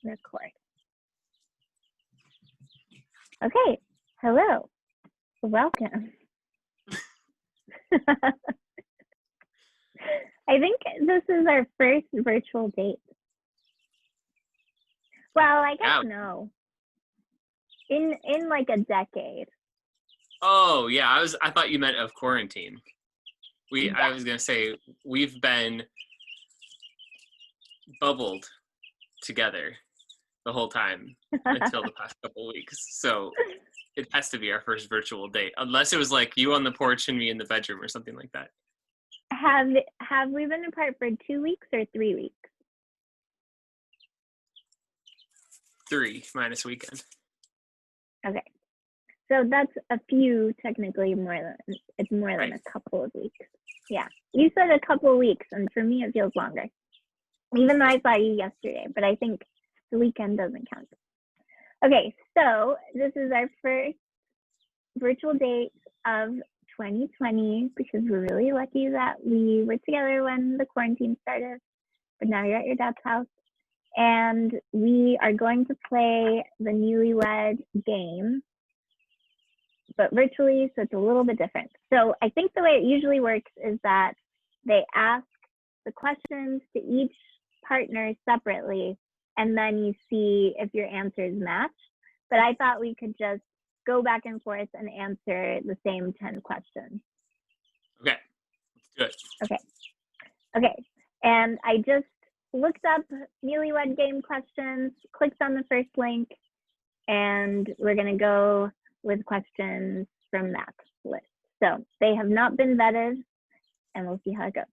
Record. Okay. Hello. Welcome. I think this is our first virtual date. Well, I guess no. In like a decade. Oh yeah, I thought you meant of quarantine. I was gonna say we've been bubbled together the whole time until the past couple of weeks. So it has to be our first virtual date, unless it was like you on the porch and me in the bedroom or something like that. Have we been apart for 2 weeks or 3 weeks? 3 minus weekend. Okay. So that's a few, technically it's more than a couple of weeks. Yeah. You said a couple of weeks, and for me it feels longer. Even though I saw you yesterday, but I think the weekend doesn't count. Okay, so this is our first virtual date of 2020 because we're really lucky that we were together when the quarantine started, but now you're at your dad's house. And we are going to play the Newlywed Game, but virtually, so it's a little bit different. So I think the way it usually works is that they ask the questions to each partner separately, and then you see if your answers match. But I thought we could just go back and forth and answer the same 10 questions. Okay, let's do it. Okay, and I just looked up Newlywed Game questions, clicked on the first link, and we're gonna go with questions from that list. So they have not been vetted, and we'll see how it goes.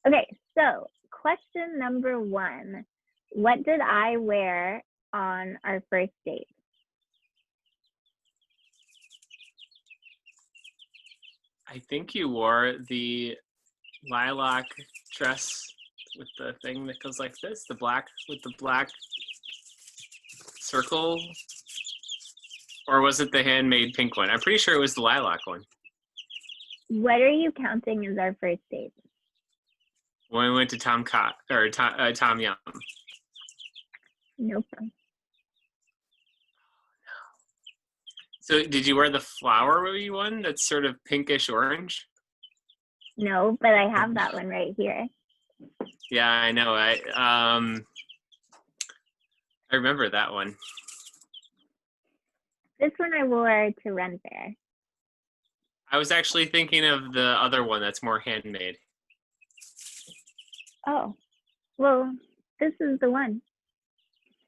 Okay, so question number 1. What did I wear on our first date? I think you wore the lilac dress with the thing that goes like this, the black with the black circle, or was it the handmade pink one? I'm pretty sure it was the lilac one. What are you counting as our first date? When we went to Tom Yum. Nope. So did you wear the flowery one that's sort of pinkish orange? No, but I have that one right here. Yeah, I know. I remember that one. This one I wore to Ren Fair. I was actually thinking of the other one that's more handmade. Oh, well, this is the one.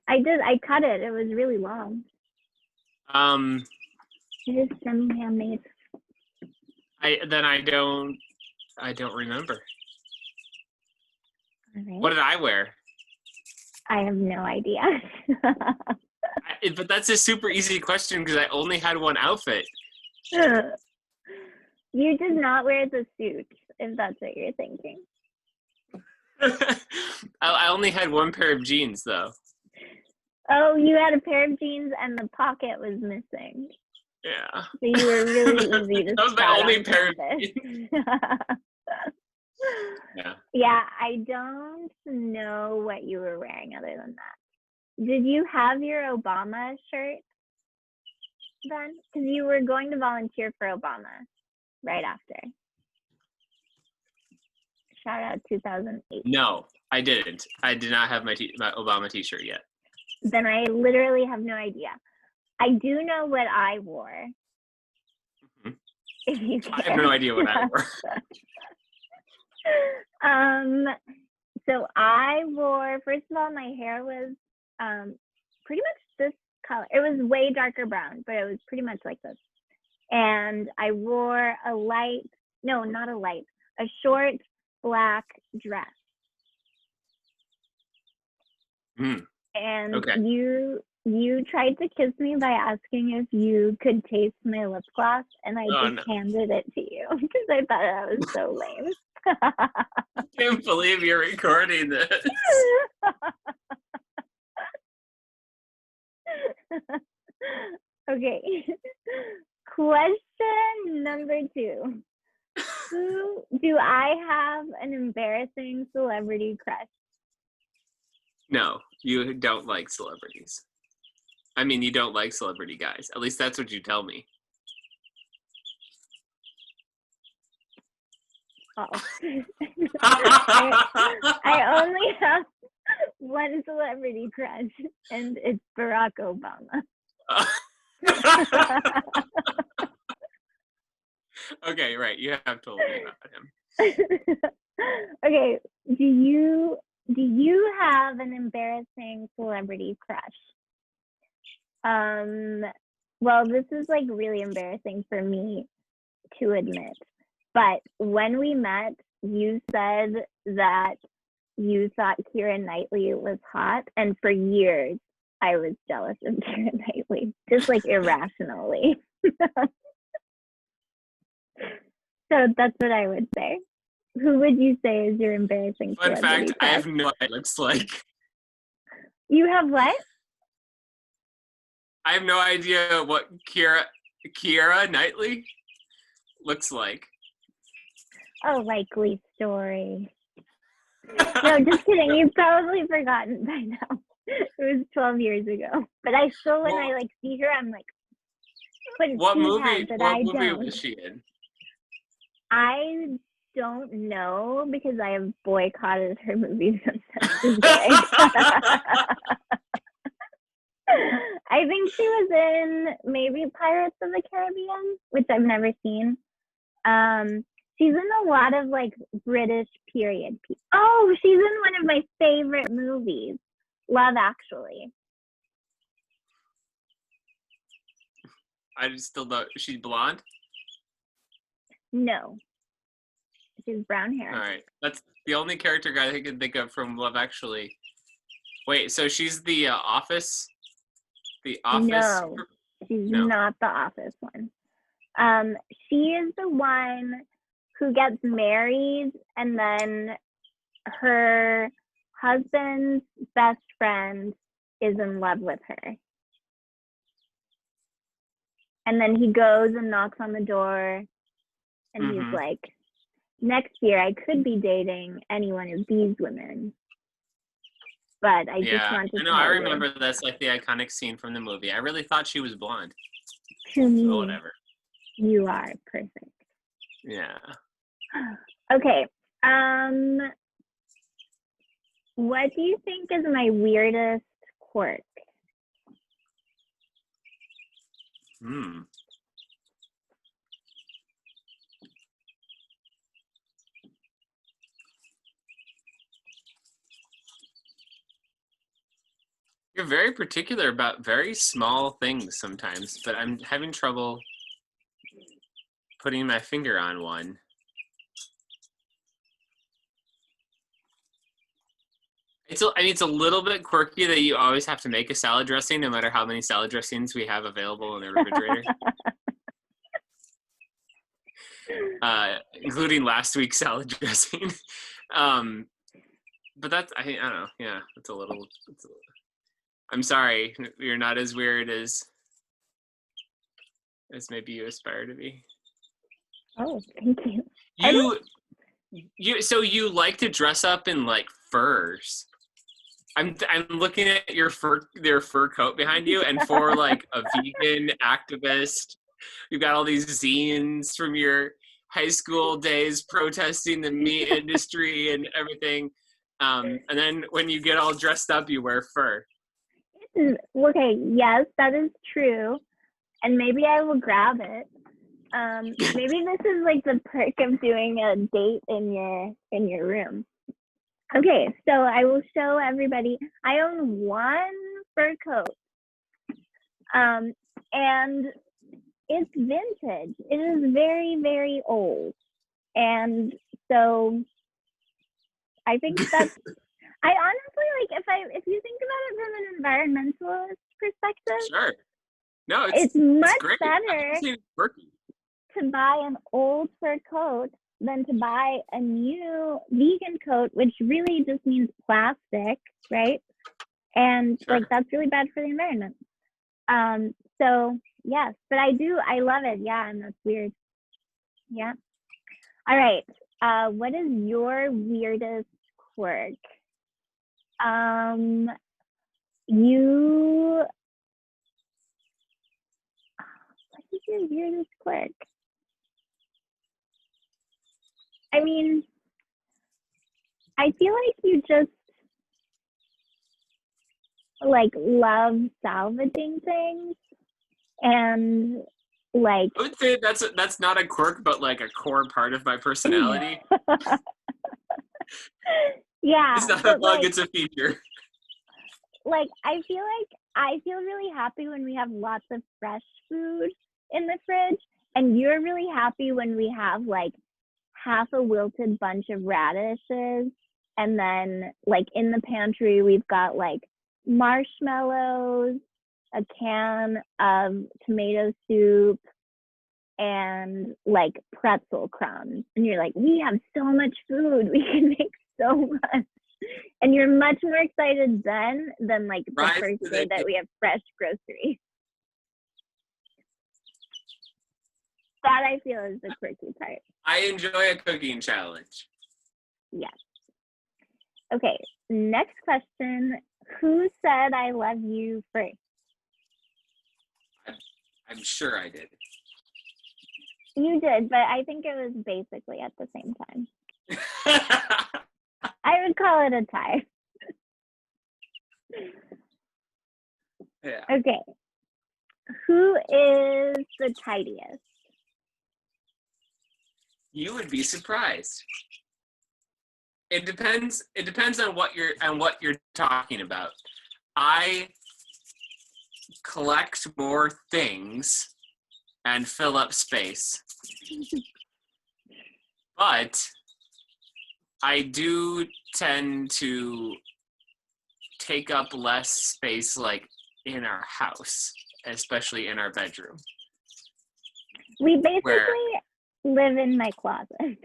I cut it. It was really long. It is semi-handmade. I don't remember. All right. What did I wear? I have no idea. But that's a super easy question because I only had one outfit. You did not wear the suit, if that's what you're thinking. I only had one pair of jeans, though. Oh, you had a pair of jeans and the pocket was missing. Yeah. So you were really easy to That was my only pair of jeans. Yeah, I don't know what you were wearing other than that. Did you have your Obama shirt then? Because you were going to volunteer for Obama right after. Shout out 2008. No, I didn't. I did not have my Obama t-shirt yet. Then I literally have no idea. I do know what I wore. Mm-hmm. If you care. I have no idea what I wore. So I wore, first of all, my hair was pretty much this color. It was way darker brown, but it was pretty much like this. And I wore a short black dress. And okay. You tried to kiss me by asking if you could taste my lip gloss, and I handed it to you because I thought that was so lame. I can't believe you're recording this. Okay. Question number 2. Do I have an embarrassing celebrity crush? No, You don't like celebrities. I mean, you don't like celebrity guys. At least that's what you tell me. Oh. I only have one celebrity crush, and it's Barack Obama. Okay, right. You have told me about him. Okay, do you have an embarrassing celebrity crush? Well, this is like really embarrassing for me to admit, but when we met, you said that you thought Keira Knightley was hot, and for years I was jealous of Keira Knightley, just like irrationally. So that's what I would say. Who would you say is your embarrassing Fun celebrity fact, I crush? have no idea what it looks like. You have what? I have no idea what Keira Knightley looks like. Oh, likely story. No, just kidding. You've probably forgotten by now. It was 12 years ago. But I still, when I like see her, I'm like, what movie don't. was she in? I don't know because I have boycotted her movies since today. I think she was in maybe Pirates of the Caribbean, which I've never seen. She's in a lot of like British period pieces. Oh, she's in one of my favorite movies, Love Actually. I just still don't. She's blonde? No, she's brown hair. All right. That's the only character guy I can think of from Love Actually. Wait, so she's the Office? The Office? No, she's not the Office one. She is the one who gets married and then her husband's best friend is in love with her. And then he goes and knocks on the door and he's like, next year I could be dating any one of these women. But I just want to tell I remember you. That's like the iconic scene from the movie. I really thought she was blonde. To me, so whatever. You are perfect. Yeah. Okay. What do you think is my weirdest quirk? You're very particular about very small things sometimes, but I'm having trouble putting my finger on one. It's a little bit quirky that you always have to make a salad dressing no matter how many salad dressings we have available in the refrigerator. Including last week's salad dressing. But that's, I don't know. Yeah, it's a little. I'm sorry, you're not as weird as maybe you aspire to be. Oh, thank you. So you like to dress up in like furs. I'm looking at your fur coat behind you, and for like a vegan activist, you've got all these zines from your high school days protesting the meat industry and everything. And then when you get all dressed up, you wear fur. Okay, yes, that is true. And maybe I will grab it. Maybe this is like the perk of doing a date in your room. Okay, so I will show everybody. I own one fur coat. And it's vintage. It is very, very old. And so I think that's I honestly if you think about it from an environmentalist perspective, sure. No, it's much great. better to buy an old fur coat than to buy a new vegan coat, which really just means plastic, right? And like that's really bad for the environment. So yes, but I love it. Yeah, and that's weird. Yeah. All right. What is your weirdest quirk? You, what is your weirdest quirk? I mean, I feel like you just like love salvaging things and like I would say that's not a quirk, but like a core part of my personality. yeah, It's not a but bug, like, it's a feature. like I feel really happy when we have lots of fresh food in the fridge, and you're really happy when we have like half a wilted bunch of radishes, and then like in the pantry we've got like marshmallows, a can of tomato soup, and like pretzel crumbs, and you're like, we have so much food, we can make so much. And you're much more excited then than like the Right, first day that we have fresh groceries. That I feel is the quirky part. I enjoy a cooking challenge. Yes. Okay, next question. Who said I love you first? I'm sure I did. You did, but I think it was basically at the same time. I would call it a tie. Yeah. Okay. Who is the tidiest? You would be surprised. It depends on what you're talking about. I collect more things and fill up space. But I do tend to take up less space like in our house, especially in our bedroom. We basically live in my closet.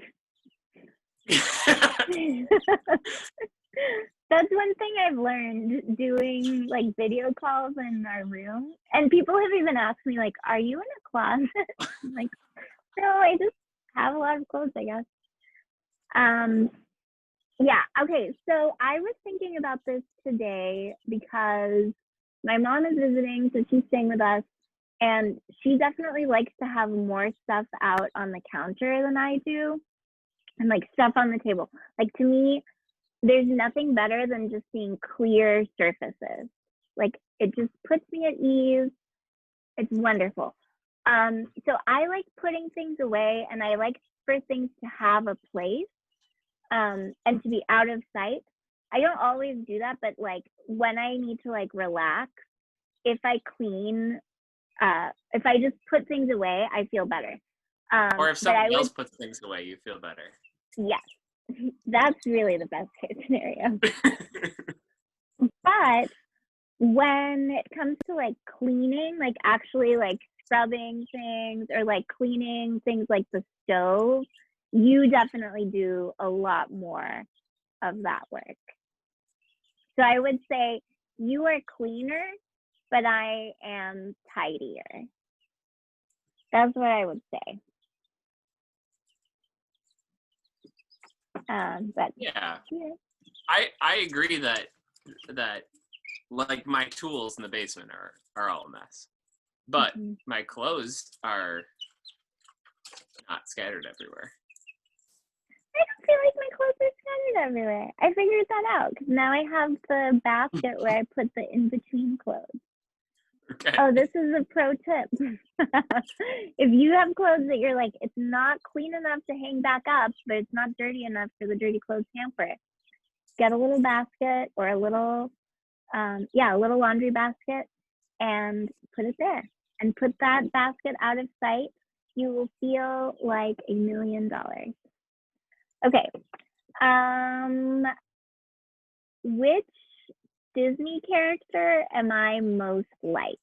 That's one thing I've learned doing like video calls in our room. And people have even asked me, like, are you in a closet? I'm like, no, I just have a lot of clothes, I guess. Yeah, okay. So I was thinking about this today because my mom is visiting, so she's staying with us. And she definitely likes to have more stuff out on the counter than I do. And like stuff on the table. Like to me, there's nothing better than just seeing clear surfaces. Like it just puts me at ease. It's wonderful. So I like putting things away, and I like for things to have a place, and to be out of sight. I don't always do that, but like when I need to like relax, if I clean, if I just put things away, I feel better. Or if somebody else puts things away, you feel better. Yes, that's really the best case scenario. But when it comes to like cleaning, like actually like scrubbing things or like cleaning things like the stove, you definitely do a lot more of that work. So I would say you are cleaner, but I am tidier. That's what I would say. But yeah. I agree that like my tools in the basement are all a mess, but my clothes are not scattered everywhere. I don't feel like my clothes are scattered everywhere. I figured that out because now I have the basket where I put the in-between clothes. Okay. Oh, this is a pro tip. If you have clothes that you're like, it's not clean enough to hang back up, but it's not dirty enough for the dirty clothes hamper, get a little basket or a little, a little laundry basket and put it there. And put that basket out of sight. You will feel like $1 million. Okay. Which Disney character am I most like?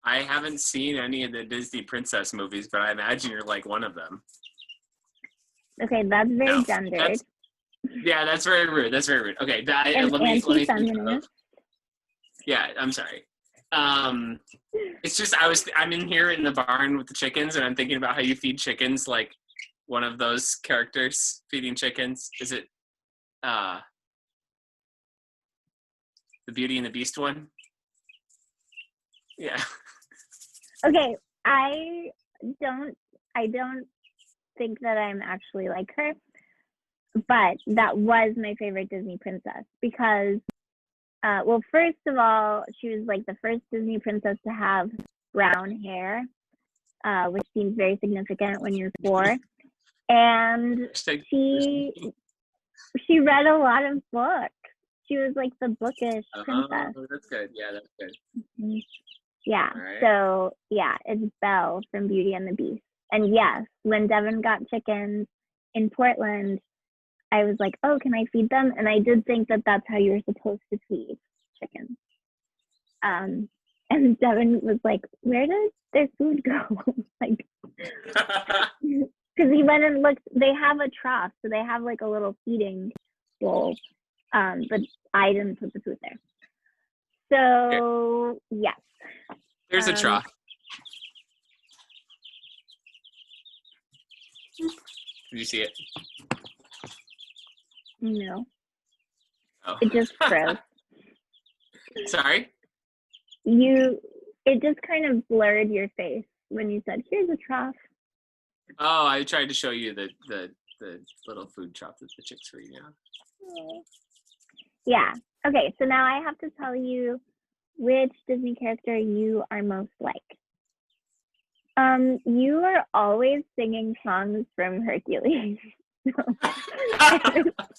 I haven't seen any of the Disney princess movies, but I imagine you're like one of them. Okay, that's very gendered. That's very rude. That's very rude. Okay, let me think. Yeah, I'm sorry. It's just I'm in here in the barn with the chickens, and I'm thinking about how you feed chickens like one of those characters feeding chickens? Is it the Beauty and the Beast one? Yeah. Okay, I don't think that I'm actually like her, but that was my favorite Disney princess because, well, first of all, she was like the first Disney princess to have brown hair, which seems very significant when you're 4. And she read a lot of books. She was like the bookish princess. Oh, that's good. Yeah, that's good. Mm-hmm. Yeah. Right. So yeah, it's Belle from Beauty and the Beast. And yes, when Devin got chickens in Portland, I was like, oh, can I feed them? And I did think that that's how you were supposed to feed chickens. And Devin was like, where does their food go? Like, because he went and looked, they have a trough, so they have like a little feeding bowl, but I didn't put the food there. So, yes. There's a trough. Did you see it? No. Oh. It just froze. Sorry? It just kind of blurred your face when you said, here's a trough. Oh, I tried to show you the little food trough that the chicks were eating on. Yeah. Okay, so now I have to tell you which Disney character you are most like. You are always singing songs from Hercules.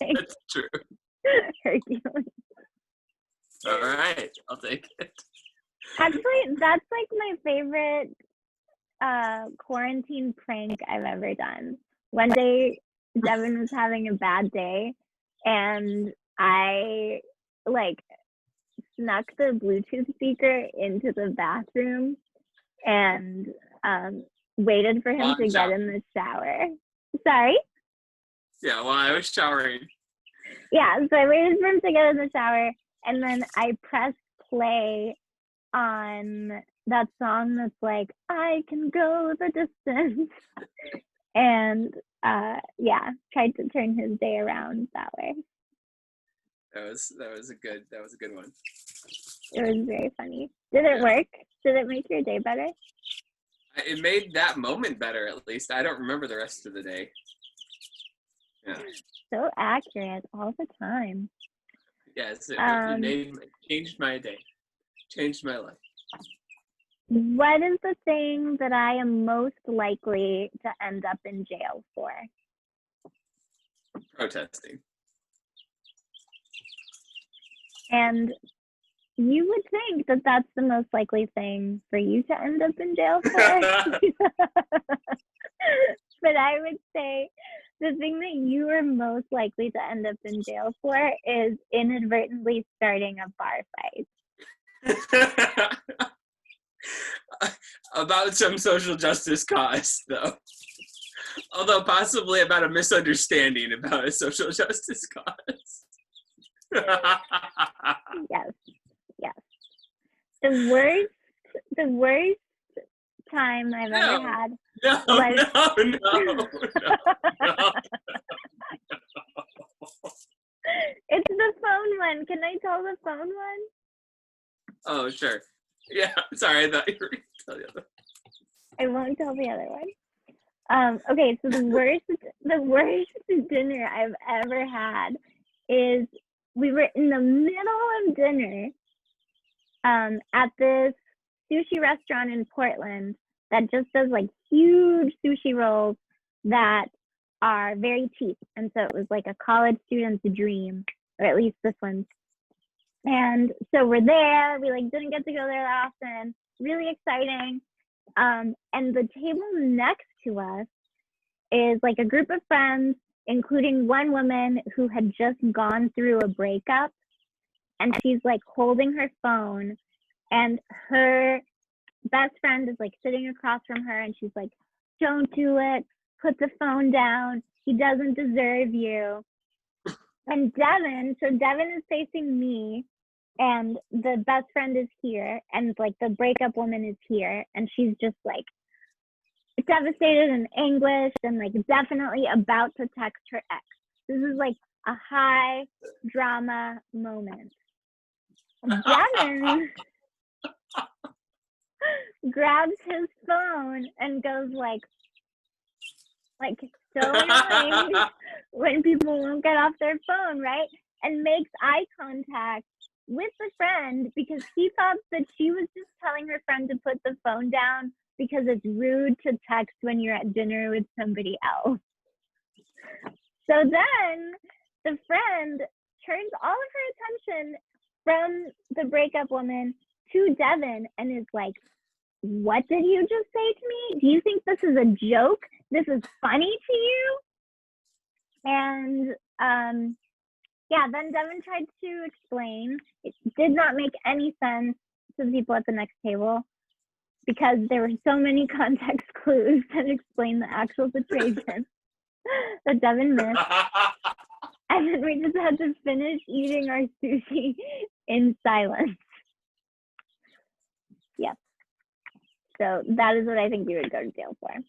That's true. Hercules. All right, I'll take it. Actually, that's like my favorite quarantine prank I've ever done. One day, Devin was having a bad day, and I like snuck the Bluetooth speaker into the bathroom and waited for him to get in the shower. Sorry? Yeah, well, I was showering. Yeah, so I waited for him to get in the shower, and then I pressed play on that song that's like, I can go the distance. And yeah, tried to turn his day around that way. That was a good one. It was very funny. Did it work? Did it make your day better? It made that moment better, at least. I don't remember the rest of the day. Yeah. So accurate all the time. Yes, it changed my day. Changed my life. What is the thing that I am most likely to end up in jail for? Protesting. And you would think that that's the most likely thing for you to end up in jail for. But I would say the thing that you are most likely to end up in jail for is inadvertently starting a bar fight. About some social justice cause, though. Although possibly about a misunderstanding about a social justice cause. Yes. The worst time I've ever had. No. It's the phone one. Can I tell the phone one? Oh, sure. Yeah, sorry, I thought you were going to tell the other. I won't tell the other one. Okay, so the worst dinner I've ever had is we were in the middle of dinner at this sushi restaurant in Portland that just does like huge sushi rolls that are very cheap. And so it was like a college student's dream, or at least this one. And so we're there. We like didn't get to go there that often. Really exciting. And the table next to us is like a group of friends, including one woman who had just gone through a breakup. And she's like holding her phone, and her best friend is like sitting across from her, and she's like, don't do it. Put the phone down. He doesn't deserve you. And Devin is facing me, and the best friend is here, and like the breakup woman is here, and she's just like devastated and anguished and like definitely about to text her ex. This is like a high drama moment. Devin grabs his phone and goes like so annoying when people won't get off their phone, right? And makes eye contact with the friend because he thought that she was just telling her friend to put the phone down because it's rude to text when you're at dinner with somebody else. So then the friend turns all of her attention from the breakup woman to Devin and is like, what did you just say to me? Do you think this is a joke? This is funny to you? And then Devin tried to explain. It did not make any sense to the people at the next table because there were so many context clues that explained the actual situation that Devin missed. And then we just had to finish eating our sushi in silence. Yes. So that is what I think you would go to jail for.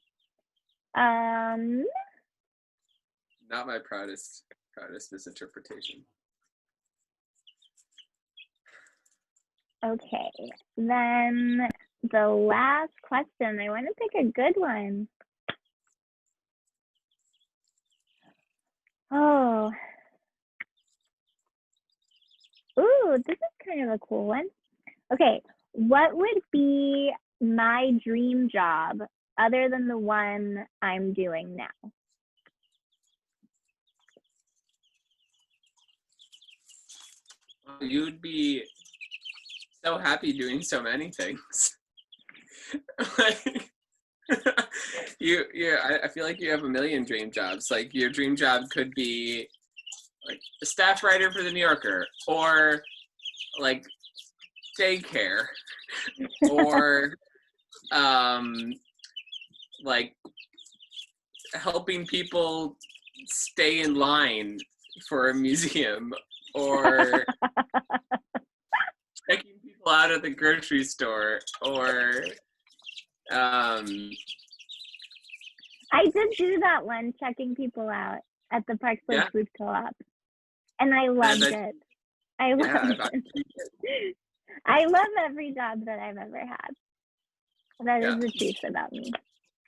Not my proudest misinterpretation. Okay, then the last question. I want to pick a good one. Oh. Ooh, this is kind of a cool one. Okay, what would be my dream job other than the one I'm doing now? You'd be so happy doing so many things. Like, I feel like you have a million dream jobs. Like your dream job could be like a staff writer for the New Yorker, or like daycare, or like helping people stay in line for a museum, or checking people out at the grocery store, or I did do that one, checking people out at the Park Place Food Co-op, and I loved it. I loved it. I love every job that I've ever had. That is the truth about me.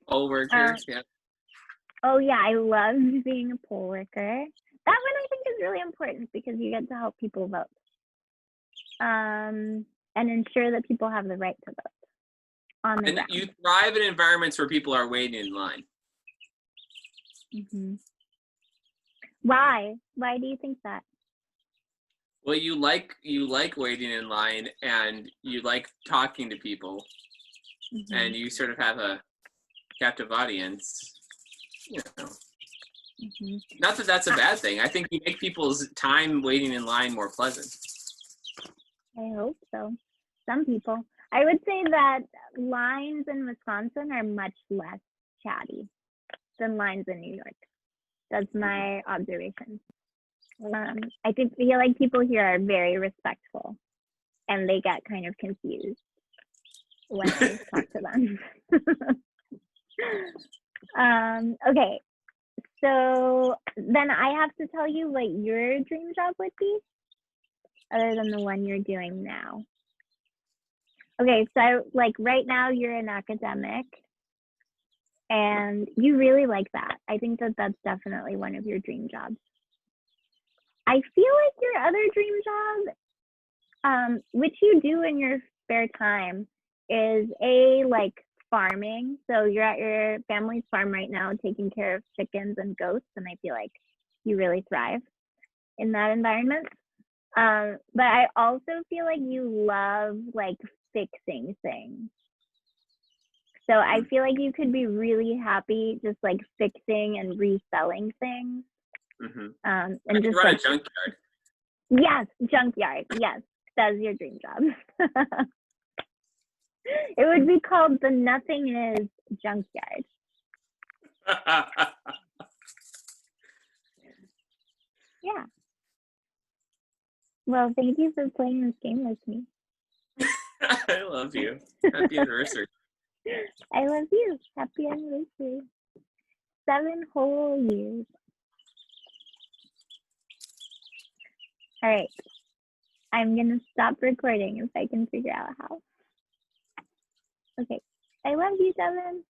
Poll worker, Oh yeah, I loved being a poll worker. That one I think is really important because you get to help people vote, and ensure that people have the right to vote. And you thrive in environments where people are waiting in line. Mm-hmm. Why? Why do you think that? Well, you like waiting in line, and you like talking to people, and you sort of have a captive audience. You know, not that that's a bad thing. I think you make people's time waiting in line more pleasant. I hope so. Some people. I would say that lines in Wisconsin are much less chatty than lines in New York. That's my observation. I feel like people here are very respectful, and they get kind of confused when I talk to them. Okay, so then I have to tell you what your dream job would be, other than the one you're doing now. Okay, so like right now you're an academic, and you really like that. I think that that's definitely one of your dream jobs. I feel like your other dream job, which you do in your spare time, is like farming. So you're at your family's farm right now taking care of chickens and goats, and I feel like you really thrive in that environment. But I also feel like you love like fixing things. So I feel like you could be really happy just like fixing and reselling things. And just run like a junkyard. Yes, junkyard. Yes, that's your dream job. It would be called the Nothing Is Junkyard. Yeah. Well, thank you for playing this game with me. I love you. Happy anniversary. I love you. Happy anniversary. 7 whole years. All right. I'm going to stop recording if I can figure out how. Okay. I love you, Devin.